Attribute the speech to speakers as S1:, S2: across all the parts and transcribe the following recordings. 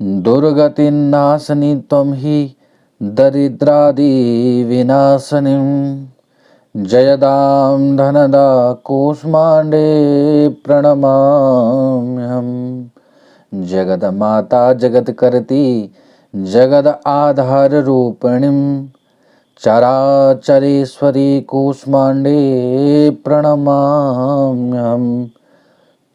S1: दुर्गतिनाशनी त्वं हि दरिद्रादिविनाशनीं जयदां धनदा कूष्माण्डे प्रणमाम्यहम्। जगन्माता जगत्कर्त्री जगद आधाररूपिणीं चराचरेश्वरी कूष्माण्डे प्रणमाम्यहम्।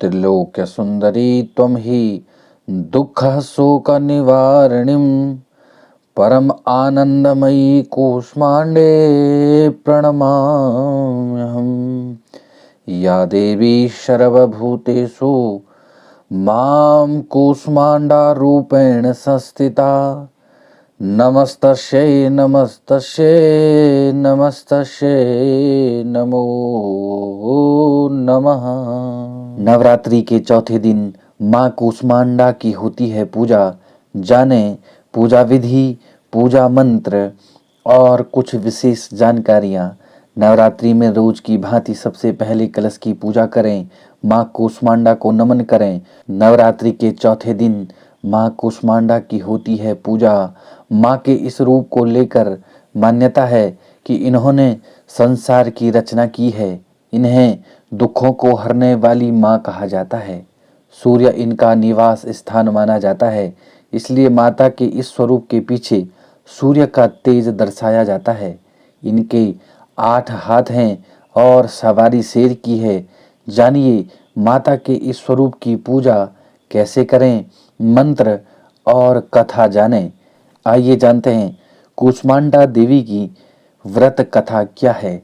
S1: त्रिलोक्यसुन्दरी त्वं हि दुःखशोकनिवारिणीं परम आनन्दमयी कूष्माण्डे प्रणमाम्यहम्। या देवी सर्वभूतेषु मां कूष्माण्डारूपेण संस्थिता नमस्तस्यै नमस्तस्यै नमस्तस्यै नमो नमः। नवरात्रि के चौथे दिन माँ कूष्मांडा की होती है पूजा। जाने पूजा विधि, पूजा मंत्र और कुछ विशेष जानकारियाँ। नवरात्रि में रोज की भांति सबसे पहले कलश की पूजा करें, माँ कूष्मांडा को नमन करें। नवरात्रि के चौथे दिन माँ कूष्मांडा की होती है पूजा। माँ के इस रूप को लेकर मान्यता है कि इन्होंने संसार की रचना की है। इन्हें दुखों को हरने वाली माँ कहा जाता है। सूर्य इनका निवास स्थान माना जाता है, इसलिए माता के इस स्वरूप के पीछे सूर्य का तेज दर्शाया जाता है। इनके 8 हाथ हैं और सवारी शेर की है। जानिए माता के इस स्वरूप की पूजा कैसे करें, मंत्र और कथा जानें। आइए जानते हैं कूष्मांडा देवी की व्रत कथा क्या है।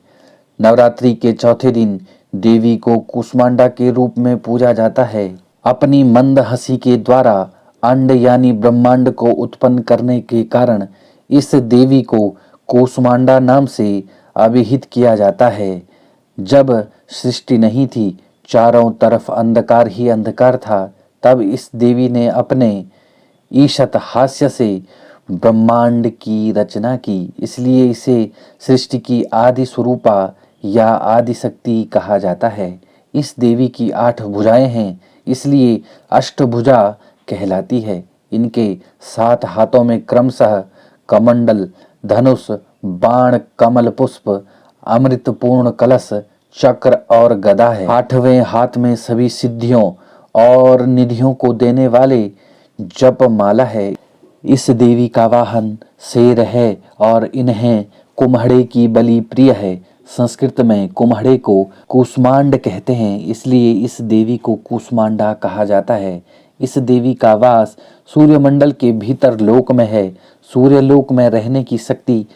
S1: नवरात्रि के चौथे दिन देवी को कूष्मांडा के रूप में पूजा जाता है। अपनी मंद हंसी के द्वारा अंड यानी ब्रह्मांड को उत्पन्न करने के कारण इस देवी को कूष्मांडा नाम से अभिहित किया जाता है। जब सृष्टि नहीं थी, चारों तरफ अंधकार ही अंधकार था, तब इस देवी ने अपने ईशत हास्य से ब्रह्मांड की रचना की। इसलिए इसे सृष्टि की आदि स्वरूपा या आदि शक्ति कहा जाता है। इस देवी की 8 भुजाएं हैं, इसलिए अष्टभुजा कहलाती है। इनके 7 हाथों में क्रमशः कमंडल, धनुष, बाण, कमल पुष्प, अमृतपूर्ण कलश, चक्र और गदा है। 8वें हाथ में सभी सिद्धियों और निधियों को देने वाले जप माला है। इस देवी का वाहन शेर है और इन्हें कुम्हड़े की बलि प्रिय है। संस्कृत में कुम्हड़े को कूष्मांड कहते हैं, इसलिए इस देवी को कूष्मांडा कहा जाता है। इस देवी का वास सूर्यमंडल के भीतर लोक में है। सूर्य लोक में रहने की शक्ति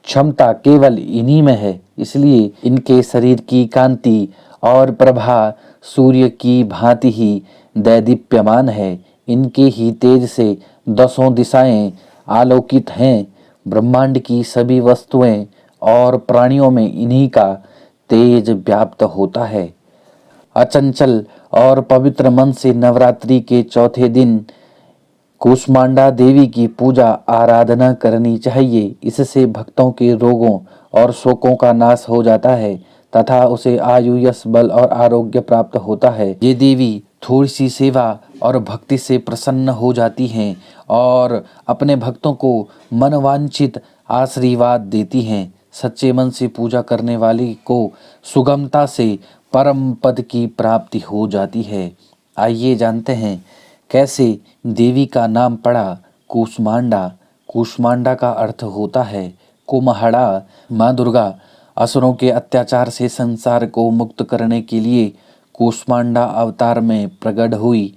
S1: क्षमता केवल इन्हीं में है, इसलिए इनके शरीर की कांति और प्रभा सूर्य की भांति ही दैदीप्यमान है। इनके ही तेज से 10 दिशाएं आलोकित हैं। ब्रह्मांड की सभी वस्तुएं और प्राणियों में इन्हीं का तेज व्याप्त होता है। अचंचल और पवित्र मन से नवरात्रि के चौथे दिन कूष्मांडा देवी की पूजा आराधना करनी चाहिए। इससे भक्तों के रोगों और शोकों का नाश हो जाता है तथा उसे आयु, यश, बल और आरोग्य प्राप्त होता है। ये देवी थोड़ी सी सेवा और भक्ति से प्रसन्न हो जाती हैं और अपने भक्तों को मनवांछित आशीर्वाद देती हैं। सच्चे मन से पूजा करने वाली को सुगमता से परम पद की प्राप्ति हो जाती है। आइए जानते हैं कैसे देवी का नाम पड़ा कूष्मांडा। कूष्मांडा का अर्थ होता है कुम्हड़ा। माँ दुर्गा असुरों के अत्याचार से संसार को मुक्त करने के लिए कूष्मांडा अवतार में प्रकट हुई।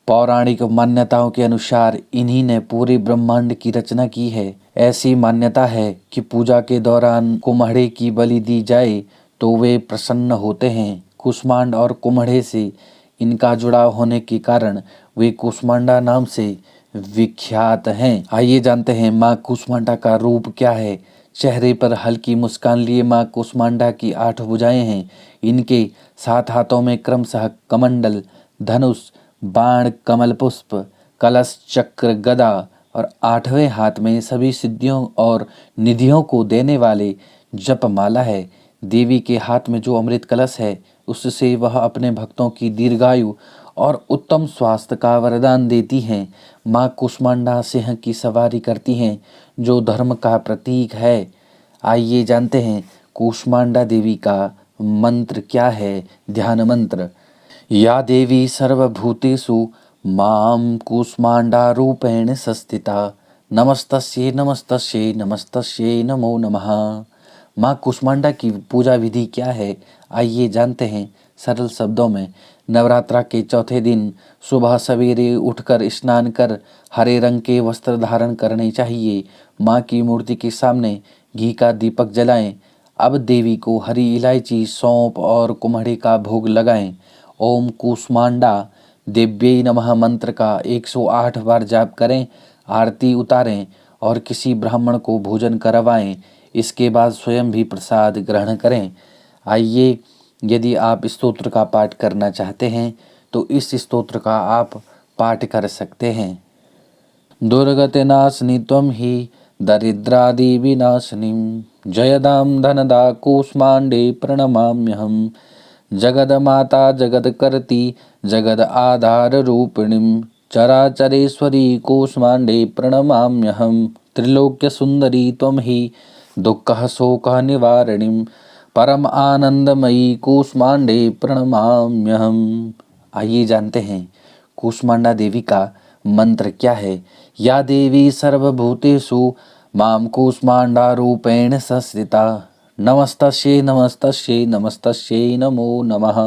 S1: पौराणिक मान्यताओं के अनुसार इन्हीं ने पूरे ब्रह्मांड की रचना की है। ऐसी मान्यता है कि पूजा के दौरान कुम्हड़े की बलि दी जाए तो वे प्रसन्न होते हैं। कूष्मांड और कुम्हड़े से इनका जुड़ाव होने के कारण वे कूष्मांडा नाम से विख्यात हैं। आइए जानते हैं माँ कूष्मांडा का रूप क्या है। चेहरे पर हल्की मुस्कान लिए माँ कूष्मांडा की 8 भुजाएं हैं। इनके 7 हाथों में क्रमशः कमंडल, धनुष, बाण, कमल पुष्प, कलश, चक्र, गदा और 8वें हाथ में सभी सिद्धियों और निधियों को देने वाले जप माला है। देवी के हाथ में जो अमृत कलश है उससे वह अपने भक्तों की दीर्घायु और उत्तम स्वास्थ्य का वरदान देती हैं। माँ कूष्मांडा सिंह की सवारी करती हैं, जो धर्म का प्रतीक है। आइए जानते हैं कूष्मांडा देवी का मंत्र क्या है। ध्यान मंत्र। या देवी सर्वभूतेषु मां कूष्मांडा रूपेण संस्थिता नमस्तस्यै नमस्तस्यै नमस्तस्यै नमो नमः। माँ कूष्मांडा की पूजा विधि क्या है, आइए जानते हैं सरल शब्दों में। नवरात्रा के चौथे दिन सुबह सवेरे उठकर स्नान कर हरे रंग के वस्त्र धारण करने चाहिए। माँ की मूर्ति के सामने घी का दीपक जलाएं। अब देवी को हरी इलायची, सौंफ और कुम्हड़े का भोग लगाएं। ओम कूष्मांडा देव्यै नमः मंत्र का 108 बार जाप करें। आरती उतारें और किसी ब्राह्मण को भोजन करवाएं। इसके बाद स्वयं भी प्रसाद ग्रहण करें। आइए, यदि आप स्तोत्र का पाठ करना चाहते हैं तो इस स्तोत्र का आप पाठ कर सकते हैं। दुर्गति नाशिनी त्वं हि दरिद्रादि विनाशिनी जयदां धनदा कूष्मांडे प्रणमाम्यहम्। जगदमाता जगत्कर्त्री जगद आधार रूपिणीं चराचरेश्वरी कूष्मांडे प्रणमाम्यहम्। त्रिलोक्य सुंदरी त्वं हि दुःखः शोकः निवारणीं परम आनंदमयी कूष्मांडे प्रणमाम्यहम्। आइए जानते हैं कूष्मांडा देवी का मंत्र क्या है। या देवी सर्वभूतेषु मां कूष्मांडा रूपेण संस्थिता नमस्तस्यै नमस्तस्यै नमस्तस्यै नमो नमः।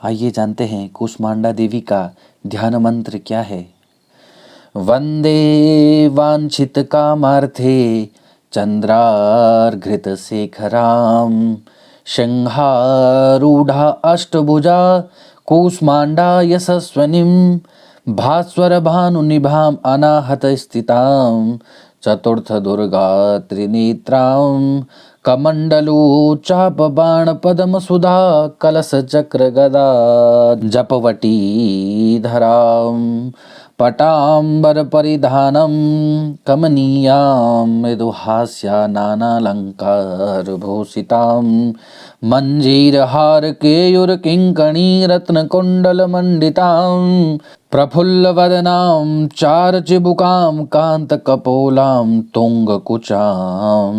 S1: आइए जानते हैं कूष्मांडा देवी का ध्यान मंत्र क्या है। वंदे वांछित कामार्थे चंद्रार्घृत शेखराम शंहारूढ़ा अष्टभुजा कूष्मांडा यशस्विनीं भास्वर भानुनिभां अनाहत स्थितां चतुर्थ दुर्गा त्रिनेत्रां कमंडलो चाप बाण पद्म सुधा कलश चक्र गदा जपवटी धरां पटांबर परिधानं कमनीयां मृदुहास्या नानालंकार भूषितां मंजीरहार केयूर किंकणी रत्नकुंडल मंडितां प्रफुल्लवदनां चारचिबुकां कांतकपोलां तुंगकुचां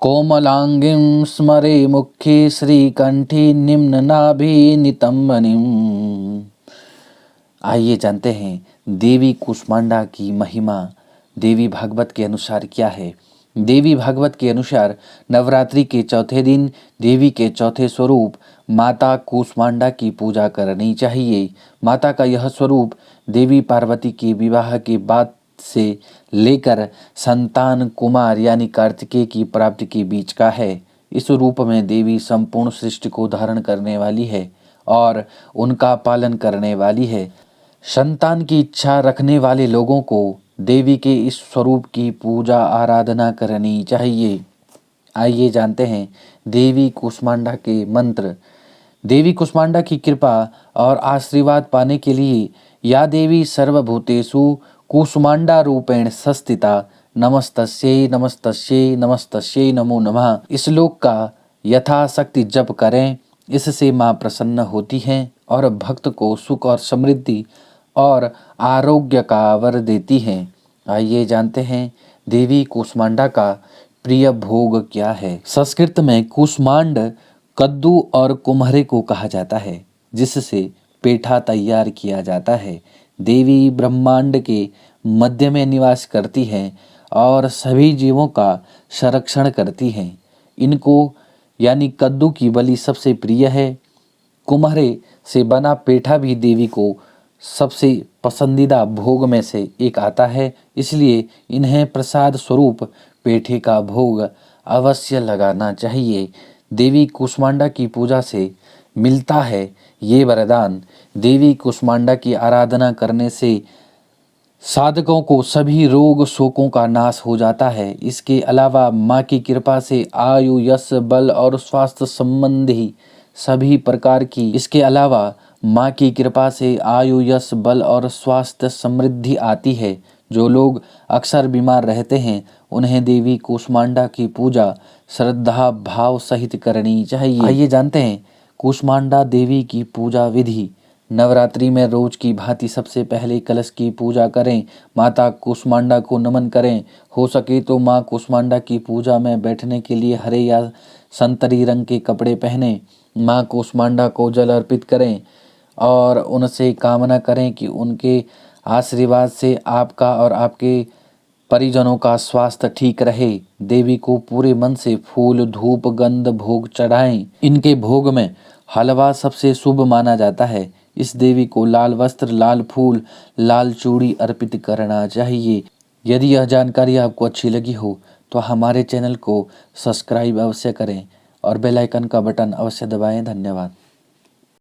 S1: कोमलांगीं स्मरे मुख्ये श्रीकंठी निम्ननाभि नितंबनीं। आइए जानते हैं देवी कूष्मांडा की महिमा देवी भागवत के अनुसार क्या है। देवी भागवत के अनुसार नवरात्रि के चौथे दिन देवी के चौथे स्वरूप माता कूष्मांडा की पूजा करनी चाहिए। माता का यह स्वरूप देवी पार्वती के विवाह के बाद से लेकर संतान कुमार यानी कार्तिकेय की प्राप्ति के बीच का है। इस रूप में देवी संपूर्ण सृष्टि को धारण करने वाली है और उनका पालन करने वाली है। संतान की इच्छा रखने वाले लोगों को देवी के इस स्वरूप की पूजा आराधना करनी चाहिए। आइए जानते हैं देवी कूष्मांडा के मंत्र। देवी कूष्मांडा की कृपा और आशीर्वाद पाने के लिए या देवी सर्वभूतेषु कूष्मांडा रूपेण संस्थिता नमस्तस्यै नमस्तस्यै नमस्तस्यै नमो नमः इस श्लोक का यथाशक्ति जप करें। इससे माँ प्रसन्न होती हैं और भक्त को सुख और समृद्धि और आरोग्य का वर देती हैं। आइए जानते हैं देवी कूष्मांडा का प्रिय भोग क्या है। संस्कृत में कूष्मांड कद्दू और कुम्हरे को कहा जाता है, जिससे पेठा तैयार किया जाता है। देवी ब्रह्मांड के मध्य में निवास करती हैं और सभी जीवों का संरक्षण करती हैं। इनको यानी कद्दू की बलि सबसे प्रिय है। कुम्हरे से बना पेठा भी देवी को सबसे पसंदीदा भोग में से एक आता है, इसलिए इन्हें प्रसाद स्वरूप पेठे का भोग अवश्य लगाना चाहिए। देवी कूष्मांडा की पूजा से मिलता है ये वरदान। देवी कूष्मांडा की आराधना करने से साधकों को सभी रोग शोकों का नाश हो जाता है। इसके अलावा माँ की कृपा से आयु, यश, बल और स्वास्थ्य संबंधी सभी प्रकार की माँ की कृपा से आयु, यश, बल और स्वास्थ्य समृद्धि आती है। जो लोग अक्सर बीमार रहते हैं उन्हें देवी कूष्मांडा की पूजा श्रद्धा भाव सहित करनी चाहिए। आइए जानते हैं कूष्मांडा देवी की पूजा विधि। नवरात्रि में रोज की भांति सबसे पहले कलश की पूजा करें, माता कूष्मांडा को नमन करें। हो सके तो माँ कूष्मांडा की पूजा में बैठने के लिए हरे या संतरी रंग के कपड़े पहने माँ कूष्मांडा को जल अर्पित करें और उनसे कामना करें कि उनके आशीर्वाद से आपका और आपके परिजनों का स्वास्थ्य ठीक रहे। देवी को पूरे मन से फूल, धूप, गंध, भोग चढ़ाएं। इनके भोग में हलवा सबसे शुभ माना जाता है। इस देवी को लाल वस्त्र, लाल फूल, लाल चूड़ी अर्पित करना चाहिए। यदि यह जानकारी आपको अच्छी लगी हो तो हमारे चैनल को सब्सक्राइब अवश्य करें और बेल आइकन का बटन अवश्य दबाएं। धन्यवाद।